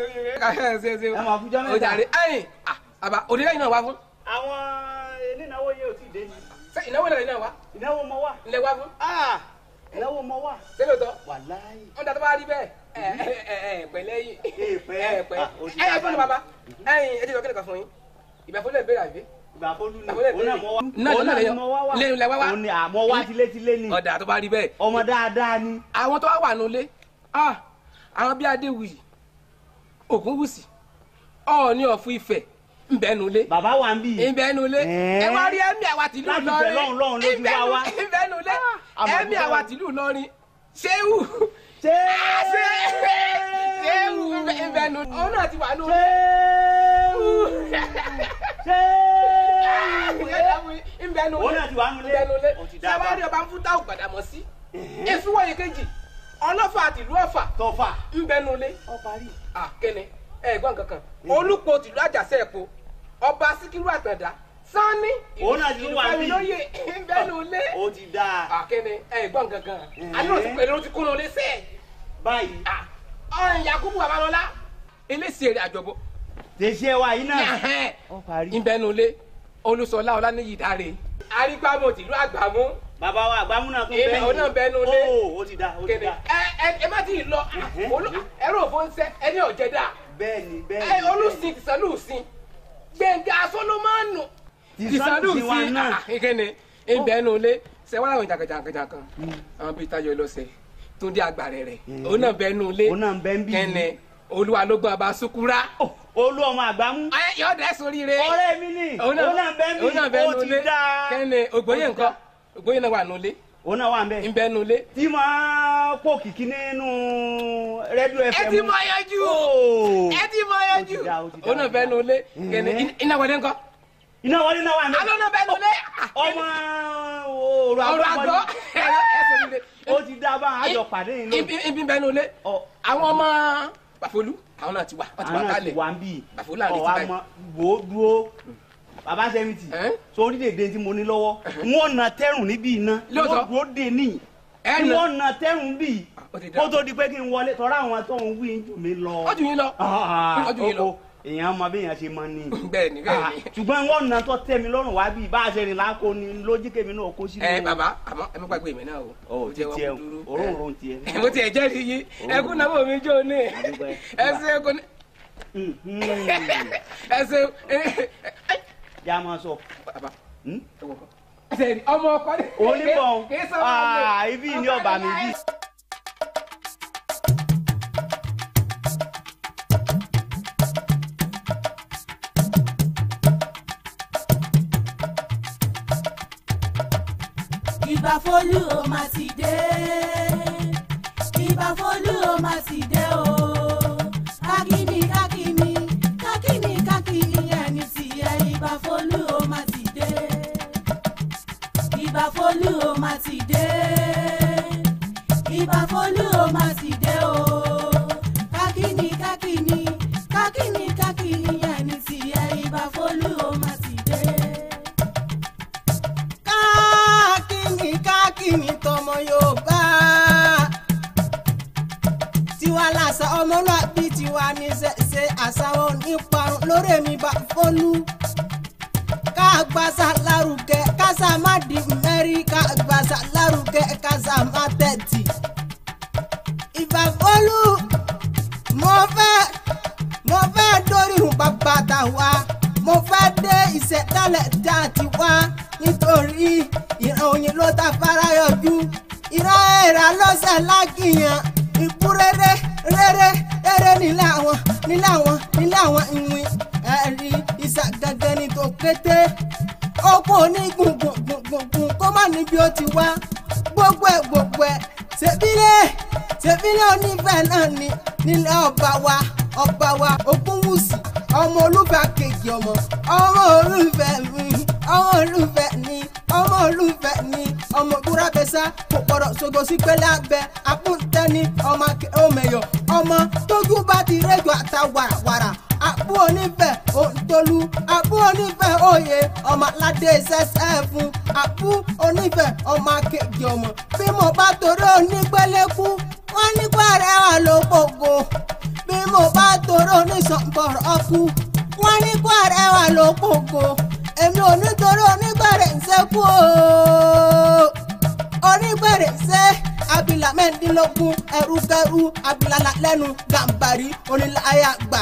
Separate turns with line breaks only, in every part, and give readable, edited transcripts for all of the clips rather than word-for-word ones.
ṣe.
ẹ máa fújọ́ mẹ́ta.
ó jàre ẹ̀yìn àbá òde lẹ́yìn náà wá fún.
àwọn onínáwó yẹn ò tí ì dé ni.
ṣé ìnáwó náà wá.
ìnáwó mọ wá.
ilé wá fún.
ìnáwó mọ wá.
ṣé lóòótọ́.
wàláhì.
wọ́n dàtọ́ bá rí bẹ́ẹ̀ pẹ̀lẹ́ yìí.
pẹ́
fún mi bàbá ẹ̀yìn ẹ ti sọ kí nìkan fún yín ìbẹ̀fọ́ lè béèrè àbí.
ìbàfọ́lù ni òun náà mọ wá.
lẹ́yìn lẹ́wọ́ wá.
òun ni àmọ́ wá tilétilé ni.
ọ̀dà tó bá rí bẹ́ẹ̀.
ọmọ dáadáa ni.
àwọn tó wà nulẹ̀ àwọn bí Adéwuyì Ògúnwùsì Ọọ̀ni ọ̀fun Ifẹ̀ ńbẹ́nulẹ̀.
bàbá wa ń bì.
ńbẹ́nulẹ̀. ẹ wá rí ẹ̀mí àwa tìlú Ìlọrin.
lọ́hùn ló ti wá wá.
ńbẹ́nulẹ̀. ẹ̀mí àwa tìlú Ìlọrin. Ṣéwù. Ṣéwù ńbẹ́nulẹ̀. òun náà ti wà nulẹ̀. ńbẹ́nulẹ̀.
òun náà ti wà nulẹ̀.
sábàárì ọba ń fún táwọn gbàdàmọ́ sí. èsù wọ̀nyí kejì ọlọ́fà àtìlú Ọ̀fà.
tọ́fà.
ńbẹ́nulẹ̀.
ọparí.
kẹ́ni ẹ̀gbọ́n kankan Olúpo tìlú Àjàṣẹ́ Ẹ̀pọ̀ ọba Síkírù Àtàndá Sanni
òun náà ti wà bí
ńbẹ́nulẹ̀.
ó ti dáa.
kẹ́ni ẹ̀gbọ́n kankan àdúrà ti pẹ̀lú ti kúnnú lẹ́sẹ̀.
báyìí.
ọ̀rìn Yakubu Babalọ́lá eléṣì èrè àjọbọ.
tẹ̀síẹ̀ wa yìí náà. ọparí.
ńbẹ́nulẹ̀ Olúṣọlá Ọláníyì Dáre arígbámọ̀ tìlú Àgbàmú.
bàbá wa Àgbàmú náà tún bẹ́ẹ̀ ni.
òun náà bẹ́nulẹ̀.
ó ti dáa ó ti dáa.
ẹ má ti lọ ẹrọ òfóńsẹ ẹni ọ̀jẹ̀dá.
bẹ́ẹ̀ni
Olùsìn Tìsánlùsìn Gbẹ̀ngà Sólómọ́nù
Tìsánlùsìn náà.
ìkẹ́ni ìbẹ́nulẹ̀ sẹ́wọ́n àwọn jàǹkàjàǹkàjà kan àwọn bíi Táyọ̀ Lọ́sẹ̀ Túndé Àgbàrẹ̀ rẹ̀ òun náà bẹ́nulẹ̀
òun náà bẹ́ẹ̀ ń bí.
kẹ́ni Olúwalógbọ́n Ọba Súkúrá.
Olú ọmọ Àgbàmú.
yóò dẹ́ sórí rẹ̀.
ọ̀rẹ́ mi ni òun náà bẹ́ẹ̀ ń bí. ó ti dáa.
kẹ́ni Ògbóyè nǹkan Ògbóyè náà wà nulẹ̀.
òun náà wà ń bẹ.
ń bẹ nulẹ̀.
tí máa pò kìkì nínú rédíò FM.
ẹ ti mọ yanjú. òun náà bẹ nulẹ̀. kẹ́ni iná wọlé ńkọ́.
iná wọlé náà wà ń bẹ.
alọ́ náà bẹ nulẹ̀.
ọmọ òrò àgbọ̀. ó ti dá bá àjọ pàdé yìí lónìí.
ibi bẹ nulẹ̀. àwọn ọmọ Bàfolú àwọn náà ti wà.
àwọn náà ti wà ń bì.
Bàfolú àrètí báyìí.
wò ó dúró bàbá sẹ́mìtì sórí dèdè tí mo ní lọ́wọ́ wọ́n na tẹ́rùn níbí iná wọ́n dúró dè ní wọ́n na tẹ́rùn bí kó tó di pé kí n wọlé tọ́ra àwọn tó ń wí jù mí lọ.
ó jù yín lọ.
èèyàn mọ bí èèyàn ṣe mọ ní.
bẹ́ẹ̀ni.
ṣùgbọ́n wọ́n na tó tẹ́ mi lọ́rùn wá bí bá a ṣe rìn láko ni lójíkè mi náà kó sínú.
bàbá àmọ́ ẹ má gbàgbé mi náà o.
ó ti tiẹ̀ òórùn tiẹ̀.
mo tiẹ̀ jẹ́rìí yín ẹkún náà mọ̀ mi jó ní ẹsẹ̀ ẹkún ẹsẹ̀
ya máa sọ.
ọmọ ọkọ ni.
oníbọn ibi ní ọba mi bí.
Ìbàfolú ó máa ti dé. Ìbàfolú ó máa ti dé o. Kákìní kákìní kákìní kákìní ẹni tí ẹ Ìbàfolú ó máa ti dé. Ìbàfolú ó máa ti dé. Ìbàfolú ó máa ti dé o. Kákìní kákìní kákìní kákìní ẹni tí ẹ Ìbàfolú ó máa ti dé. Kákìní tọmọ Yorùbá tiwa làṣà ọmọlúwàbí tiwa ní ṣe àṣà oníparun lórí mi Ìbàfolú ká gbàṣà lárugẹ kásà má di mẹ́rí ká gbàṣà lárugẹ kásà má tẹ̀tì. Ìbàfolú mo fẹ́ dórí ìhùn bàbá tàwa mo fẹ́ dé ìṣẹ̀dálẹ̀ dá tiwa nítorí ìran òyìn ló ta fara yọjú ìran ẹ̀rà lọ́sẹ̀ lágìyàn ikú rere nílé àwọn ìwìn ẹ̀rí ìsà gangan ní tó kété okùn onígungungungun kó má níbi ó ti wá gbogbo ẹ̀ ṣèbílẹ̀ onífẹ̀ náà ní nílé ọba wa Ògúnwùsì ọmọ Olúfẹ́ kejì ọmọ olùfẹ́ mi ọmọ olùfẹ́ ni ọmọ búrábẹ́sà kò gbọ́dọ̀ ṣògo sí pẹ́lẹ́ abẹ́ àpúntẹ́ni ọmọ ọmọẹ̀yọ ọmọ tójú bá ti rẹ́jọ àtàwàràwàrà àpò onífẹ́ òǹtolú àpò onífẹ́ òye ọmọ aládé ṣẹṣẹ fún àpò onífẹ́ ọmọ kejì ọmọ bí mo bá torí onígbẹ́lẹ́kú wọ́n nípa rẹ̀ wà ló gbogbo bí mo bá toró ní sọ̀nbọ̀rọ̀ ọkú wọ́n ní kó àrẹwà ló kókó èmi ò ní toró onígbẹ̀rẹ̀ ń sẹ́kù o onígbẹ̀rẹ̀ ṣe abila mẹ́ndínlógún ẹrúkẹ́rú abilala lẹ́nu gàmbàrí oníláyà gbà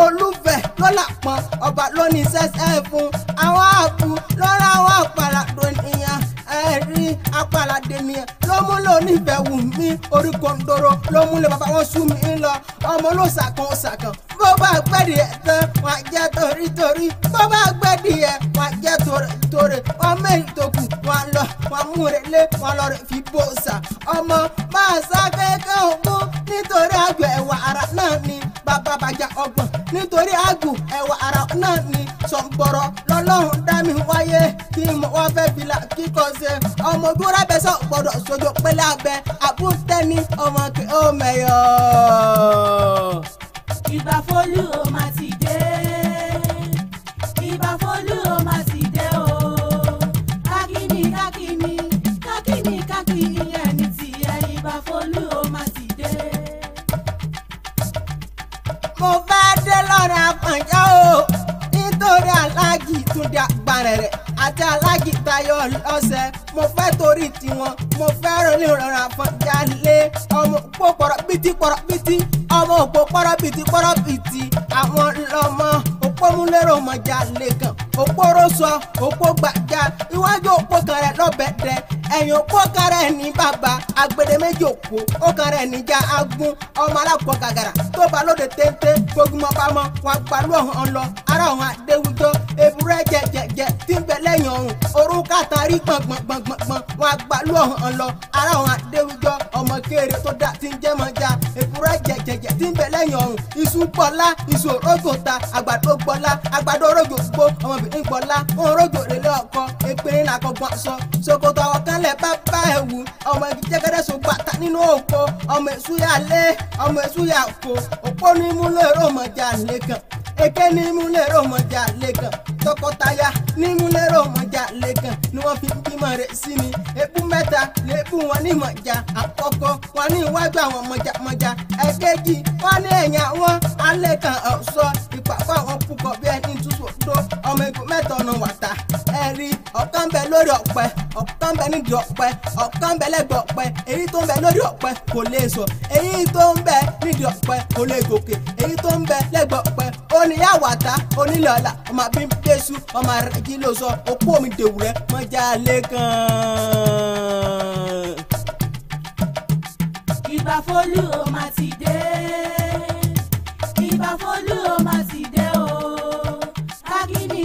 olúfẹ́ lọ́là pọ́n ọba lónìí sẹ́sẹ́ fún àwọn àbú lọ́rọ̀ àwọn àpàlàdé nìyẹn ẹ̀rí àpàlàdé nìyẹn ló mú lónífẹ́ wù mí orí kòńdóró ló mú lé bàbá wọn sún mi lọ ọmọ ló sàkàn bó bá gbẹ́dì ẹ̀ tán wọ́n á jẹ́ torítorí bó bá gbẹ́dì ẹ̀ wọ́n á jẹ́ torí wọ́n mẹ́rin tó kù wọ́n lọ wọ́n mú rẹ̀ lé wọ́n lọ rẹ̀ fi bó sà ọmọ máa sá kéèké ògún nítorí àgbẹ̀ ẹ̀wà ara náà ni bàbá bàjá ọgbọ̀n nítorí àgùn ẹ̀wà ara náà ni sọ̀nbọ̀rọ̀ lọ́lọ́run dá mi wáyé kí mo wá fẹ́ fìlà kíkọ́ ṣe ọmọ dúró bẹ́ sọ gbọ́dọ̀ sojo pẹ́lẹ́ abẹ àbúntẹ́ni ọmọ kí ó mẹ́yọ̀.
Ìbà Fólú ó máa ti dé. Ìbà Fólú ó máa ti dé o. Kákìní ìyẹn ní tiẹ̀. Ìbà Fólú ó máa ti dé.
Mo fẹ́ dé lọ́rọ̀ Àfọ̀njá o nítorí Aláàjì Túndé Àgbàrẹ̀rẹ̀ àti Aláàjì Táyọ̀ Lọ́sẹ̀ mo fẹ́ torí tiwọn mo fẹ́ rọlé lọ́rọ̀ Àfọ̀njá lé ọmọ òpó pọ̀rọ̀bìtì ọmọ òpó pọ̀rọ̀bìtì àwọn lọ́mọ òpó múlẹ́rọ̀ ọmọjà lẹ́kàn òpó rọ́ṣọ òpó gbàjà iwájú òpó kan rẹ̀ lọ́bẹ̀dẹ̀ ẹ̀yìn òpó kan rẹ̀ ní bàbá agbede méjì òpó ó kan rẹ̀ níjà agún ọmọ alápọ̀ gàgàrà tó bá lóde téńté gbogbo ọba mọ́ wọn gbalú ọ̀hún lọ ara ọ̀hún adéwùjọ èbúrẹ́ jẹjẹjẹ tí ń bẹ lẹ́yìn ọ̀hún orun kàtàrí gbọ̀ngbọ̀ngbọ̀ngbọ̀n wọn gbalú ọ̀hún lọ ara ọ̀hún adéwùjọ ọmọ kéèrè tó dá tí ń jẹ́ mọ́jà èbúrẹ́ jẹjẹjẹ tí ń bẹ lẹ́yìn ọ̀hún iṣu gbọ́lá iṣu òrógò ta àgbàdo gbọ́lá àgbàdo òrógò gbó ọmọbìnrin gbọ́lá òrógò rèlé ọkọ èpèrè nàkọgbọ́n sọ ṣòkòtò àwọ̀kánlẹ̀ bá ẹ̀wù ọmọ jẹ́gẹ́dẹ́ so gbàtà nínú òkò ọmọ èṣù yà lé ọmọ èṣù yà kó òpó ní múlẹ̀rọ̀ ọmọjà lẹ́kàn èké ní múlẹ̀rọ̀ ọmọjà lẹ́kàn tọkọtaya ní múlẹ̀rọ̀ ọmọjà lẹ́kàn ni wọ́n fi bímọ rẹ̀ sí ni ebú mẹ́ta lébú wọn ní mọ̀jà àkọ́kọ́ wọn ní iwájú àwọn mọ̀jà ẹ̀kejì wọn ní ẹ̀yìn àwọn alẹ́ kan ọ̀ṣọ́ ìpàkọ́ àwọn púpọ̀ bí ẹni tútù tó ọmọ igun mẹ́ta ọ̀nà wàtà ẹ̀rí ọ̀kan bẹ lórí ọ̀pẹ ọ̀kan bẹ nídìí ọ̀pẹ ọ̀kan bẹ lẹ́gbẹ̀ẹ́ ọ̀pẹ èyí tó ń bẹ lórí ọ̀pẹ kò lè sọ èyí tó ń bẹ nídìí ọ̀pẹ kò lè gòkè èyí tó ń bẹ lẹ́gbẹ̀ẹ́ ọ̀pẹ oníyàwàtà onílẹ̀ ọ̀la ọmọ àbí Jésù ọmọ rẹ̀ kí ló sọ òpó mi dèwúrẹ́ mọ́jà lẹ́kàn.
Ìbà Fólú ó máa ti dé. Ìbà Fólú ó máa ti dé o. Kákìní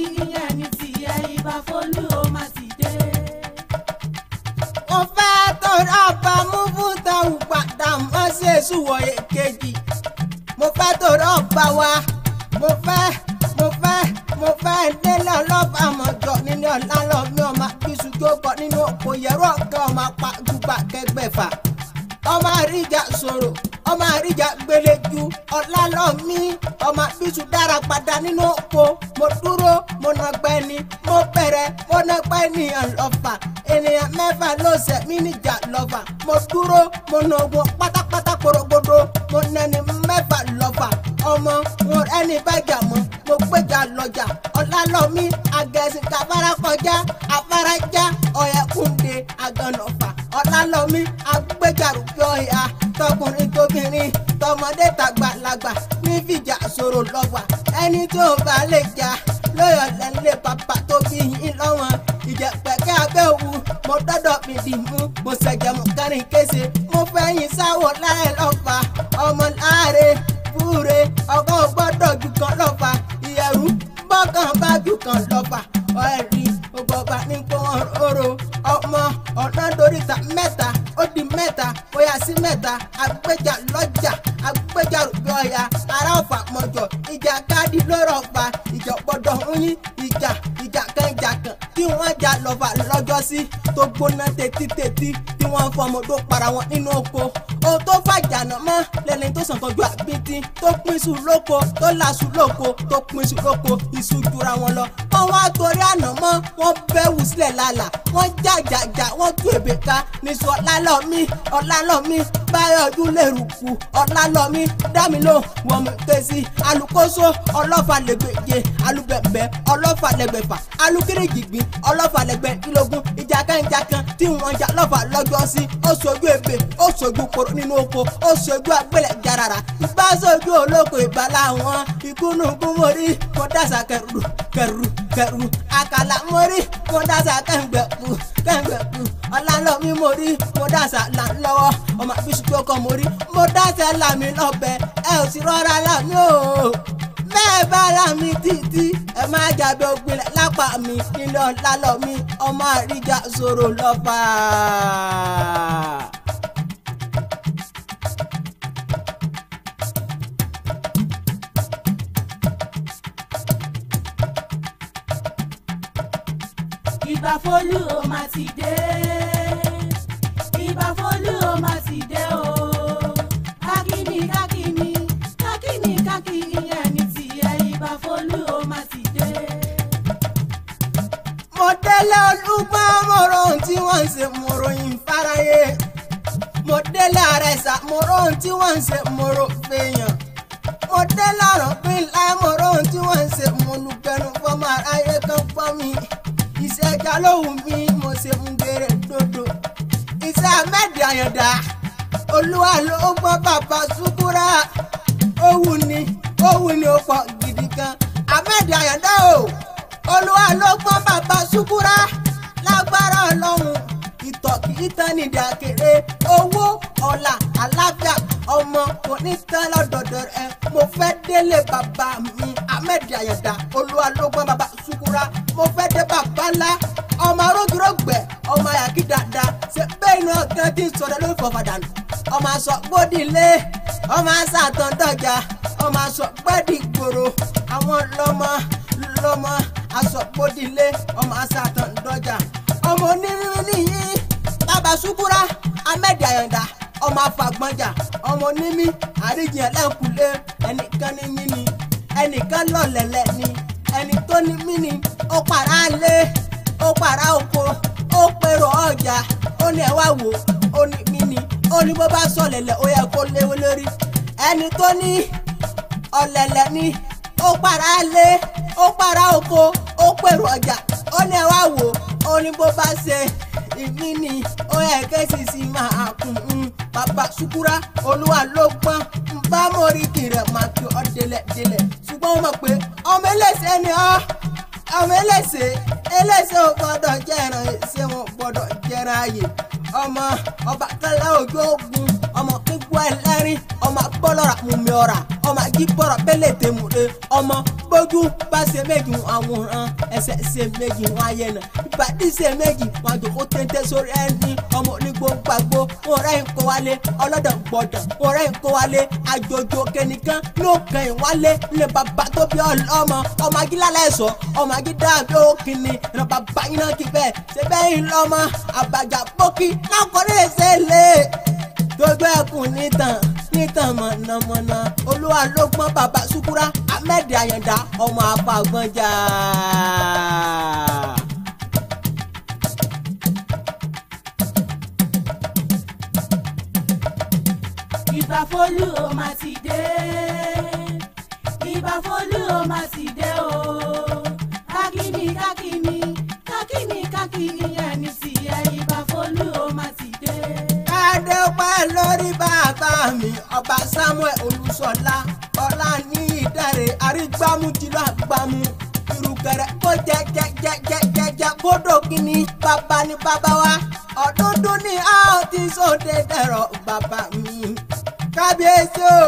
ìyẹn ní tiẹ̀. Ìbà Fólú ó máa ti dé.
Mo fẹ́ tọrọ ọba mú fún tàwọn padà mọ́ sí èṣù wọ̀nyí kejì. Mo fẹ́ tọrọ ọba wa. Mo fẹ́ délé ọlọ́pàá àmọ̀jọ nínú ọ̀la lọ́mí ọmọ bíṣu tó kọ nínú òpó yẹ̀rọ ọ̀gá ọmọ apá gbùgbà kẹgbẹ̀fà. Ọmọ àríjà sọ̀rọ̀ ọmọ àríjà gbẹlẹ́jú ọ̀la lọ́mí ọmọ bíṣu dára padà nínú òpó mo dúró mo nàgbẹ́ ni mo bẹ̀rẹ̀ mo nàgbẹ́ ni ọlọ́fà ènìyàn mẹ́fà ló ṣẹ̀ mí níjà lọ́fà mo dúró mo nàgbọ́ pátápátá korogodo mo nẹni mẹ́fà lọ́fà ọmọ wọn ẹni bàjá mọ́ mo gbéjà lọ́jà ọ̀làlọ́mí agẹ̀sìn kàfàrà kọjá afárajá ọ̀yẹ̀kùndé agànọ̀fà ọ̀làlọ́mí agbéjà rúbí ọ̀yà tọkùnrin tóbìnrin tọmọdé tàgbàlagbà ní fìjà sọ̀rọ̀ lọ́wà ẹni tó bá lè jà lóyọ̀ lẹ́lẹ́ bàbá tó bí yín lọ́wọ́n ìjẹ̀pẹ̀kẹ́ abẹ́wò mo dọ́dọ̀ mi dì mú mo ṣẹ̀jẹ̀ mú kárin kése mo fẹ́yìn sáwọ̀ láì lọ́fà ọmọ láàrin fúre ọkọ gbọ́dọ̀ jù kan lọ́fà ìyẹ̀rù bọ́kàn bá jù kan lọ́fà ẹ̀rí ògbọ̀gbà ní gbọ́n oró ọmọ ọ̀nà dóríta mẹ́ta ó di mẹ́ta bóyá sí mẹ́ta agbéjà lọ́jà agbéjà rògbé ọ̀yà ará ọ̀fà mọ̀jọ̀ ìjà káàdì lóró ọ̀fà ìjà gbọ́dọ̀ ń yín ìjà kan tí wọ́n jà já lọ́fà lọ́jọ́ sí tó gbóná tètítètí tí wọ́n fọmọdó para wọn nínú oko. Ohun tó fàjànà mọ́ lẹ́ni tó sàn tọ́jú àbítí tó pín iṣu lóko tó làṣù lóko tó pín iṣu lóko iṣu jura wọn lọ. Wọ́n wá torí àná mọ́ wọ́n bẹ́ wù sílẹ̀ lálà wọ́n jàjàjà wọ́n tú èbè ká níṣu ọ̀làlọ́mí báyọ̀ ojú lè rùkù ọ̀làlọ́mí dámilò wọ́n mú kẹ́sì alukoso ọlọ́fà lẹ́gbẹ̀je alubẹ̀bẹ̀ ọlọ́fà lẹ́gbẹ̀fà alukirijigbin ọlọ́fà lẹ́gbẹ̀dínlógún ìjàkan tí wọ́n jà lọ́fà lọ́jọ́ sí ó sojú èbè ó sojú koro nínú oko ó sojú agbélẹ̀ jarara ìbá sojú olóko ìbálá wọn ìkúnnùkún mórí mo dàsà kẹrù àkàlà mórí mo dàsà kẹ̀ǹgbẹ̀kù ọ̀làlọ́mí mórí mo dàsà là ń lọ́wọ́ ọmọ àbísù tó kọ́ mórí mo dàsà làmì lọ́bẹ̀ ẹ ò sì rọra làmì o bẹ́ẹ̀ bá làmì títí ẹ má jábẹ́ ògbìnlẹ̀ lápá mi nílé ọ̀làlọ́mí ọmọ àríjà sọ̀rọ̀ lọ́fà.
Ìbà Fólú ó máa ti dé. Ìbà Fólú ó máa ti dé o. Kákìní ẹni tí ẹ Ìbà Fólú ó máa ti dé.
Mo délé Olúgbọ́n mọ̀rọ̀ ohun tí wọ́n ń ṣe mọ̀rọ̀ yìí fáráyé. Mo délé Àrẹ̀sà mọ̀rọ̀ ohun tí wọ́n ń ṣe mọ̀rọ̀ fèèyàn. Mo délé Ọ̀rànmìlà mọ̀rọ̀ ohun tí wọ́n ń ṣe mọ̀lùgbẹ́nu fọmọ aráyé kan fọ́ mi. Ìṣẹ̀jà lóhùn mi mo ṣe ń gbèrè dodo. Iṣẹ́ Ahmed Àyàndá Olúwa ló gbọ́ bàbá Ṣúkúrà. Ó wù ní ó pọ̀ gidi gan. Ahmed Àyàndá o Olúwa ló gbọ́ bàbá Ṣúkúrà. Lágbára Ọlọ́run ìtọ̀ kì í tán ní ìdàkèrè. Owó ọlá àlàáfíà ọmọ kò ní tán lọ́dọ̀dọ̀ rẹ̀. Mo fẹ́ délé bàbá mi Ahmed Àyàndá Olúwa ló gbọ́ bàbá Ṣúkúrà. Mo fẹ́ dé bàbá ńlá ọmọ arógìrógbẹ̀ ọmọ àyàkí dáadáa ṣe bẹ́ẹ̀ iná gan tí ń sọ̀rọ̀ lórí fọ̀fàdànù. Ọmọ aṣọ gbódìlé ọmọ aṣọ àtọ̀ndọ̀jà ọmọ aṣọ gbẹ́dì gbòòrò àwọn lọ́mọ aṣọ gbódìlé ọmọ aṣọ àtọ̀ndọ̀jà. Ọmọ onírúurú nìyí bàbá Ṣúkúrà Ahmed Àyàndá ọmọ afàgbọ́njà ọmọ onímí àríjìyàn lẹ́kùlé ẹnìkan ní mí ni ẹnìkan lọ́lẹ̀lẹ̀ ni ẹni tó ní mí ni ó pàrà lé ó pàrà oko ó pèrò ọjà ó ní ẹ wá wò ó ní mí ni ó ní bó bá sọ lẹ̀lẹ̀ ó yẹ kó léwé lórí ẹni tó ní ọ̀lẹ̀lẹ̀ ni ó pàrà lé ó pàrà oko ó pèrò ọjà ó ní ẹ wá wò ó ní bó bá ṣe ìmí ni ó yẹ kẹ́sì sí máa kún un bàbá Ṣúkúrà Olúwa ló gbọ́n ń bá mọ́ríkì rẹ̀ máa kí ọ délẹ̀ ṣùgbọ́n wọ́n mọ̀ pé ọmọ ẹlẹ́sẹ̀ ni ọ́ ọmọ ẹlẹ́sẹ̀ ò gbọ́dọ̀ jẹ́ran ẹ̀sẹ̀ wọn gbọ́dọ̀ jẹ́ran ayé ọmọ Ọbàtálá Òjó Ògún ọmọ kíkú ẹlẹ́rìn ọmọ agbọ́lọ́ra mùmí ọ̀rà ọmọ ajíbọ̀rọ̀ bẹ́lẹ̀ tèmùlé ọmọ gbójú bá ṣe méjì àwòrán ẹsẹ̀ ṣe méjì wọn ayé nà ìbàdí ṣe méjì wọn àjòkó téńté sórí ẹni ọmọ onígbó gbàgbó wọn rẹ̀ ń kó wálé ọlọ́dọ̀ gbọ̀dọ̀ wọn rẹ̀ ń kó wálé àjòjò kẹ́nìkan ló kàn ń wálé lè bàbá tó bí ọlọ́mọ ọmọ agílálẹ̀ ẹ̀sọ́ ọmọ agídàbí òkìní ìran bàbá iná kí bẹ́ẹ̀ ṣe bẹ́ẹ̀ ń lọ́mọ àbàjá pókí náà kọ́ ní èsè lé gbogbo ẹkùn nítàn mọ̀nàmọ́ná Olúwa ló gbọ́n bàbá Ṣúkúrà Ahmed Àyàndá ọmọ afàgbọ́njà.
Ìbà Fólú ó máa ti dé. Ìbà Fólú ó máa ti dé o. Kákìní ẹni tí ẹ Ìbà Fólú ó máa ti dé.
Adépẹ́ lórí bàbá mi ọba Samuel Olúṣọlá ọlá ní ìdárè àrígbámú tìlú àgbámú ìrùkẹ̀rẹ̀ kó jẹjẹjẹjẹjẹjẹ kódò kìíní bàbá ní bàbá wa ọdúndún ní a ó ti sóde dẹ̀rọ̀ bàbá mi. Kábíyèsí o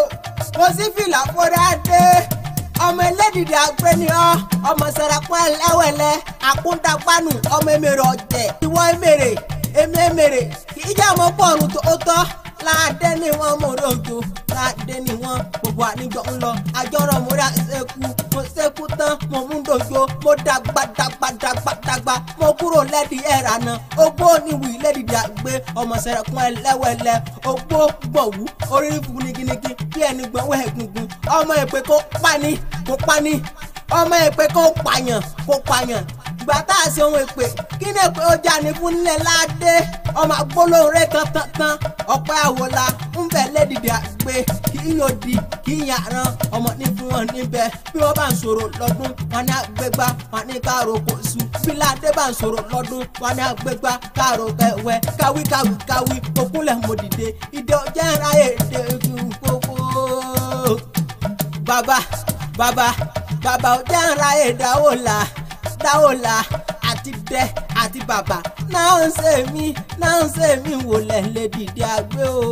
mo sì fìlà fúnra dé ọmọ ẹlẹ́dìdì àgbẹ̀ ni ọ́ ọmọ sẹ̀rẹ̀pọ̀ ẹlẹ́wẹ̀lẹ́ àkúndàgbánu ọmọ èmèrè ọ̀jẹ̀ ìwọ èmèrè èmi èmèrè kì í jẹ́ ọmọ pọ̀rùn tó tọ́ láàdé ni wọ́n mú ròjò láàdé ni wọ́n gbogbo àníjọ ń lọ àjọrọ̀ mo rà ṣẹ́kù mo ṣẹ́kù tán mo mú dòjò mo dàgbà mo kúrò lẹ́dí ẹ̀rà náà ogbó níwì lẹ́dìdì àgbẹ̀ ọmọ sẹ̀rẹ̀kún ẹlẹ́wẹ̀lẹ́ ogbó gbọ̀wú orí fún niginigi bí ẹni gbọ̀wọ́ ẹ̀gúngún ọmọ èpè kó pani ọmọ èpè kó pààyàn ìgbà tá a ṣe ohun èpè kí ni èpè ó jà ní fún nílẹ̀ ládé ọmọ agbólóhùn rẹ̀ tán ọ̀pẹ́ àwòlá ń bẹ̀ lẹ́dìdì àgbẹ̀ kí yóò di kí yàrá ọmọ ní fún wọn níbẹ̀ bí wọ́n bá ń sọ̀rọ̀ lọ́dún wọn ní àgbégbá wọn ní káàró kò sú bí ládé bá ń sọ̀rọ̀ lọ́dún wọn ní àgbégbá káàró kẹwẹ́ káwí òkúnlẹ̀ mòdìdé ìdè ọjọ́ ìrà èdè gbogbo. bàbá ọjọ́ ìrà èdè dáwọ́là àti dẹ́ àti bàbá náà ń ṣe mí wò lẹ́lẹ́dìdì àgbẹ̀ o.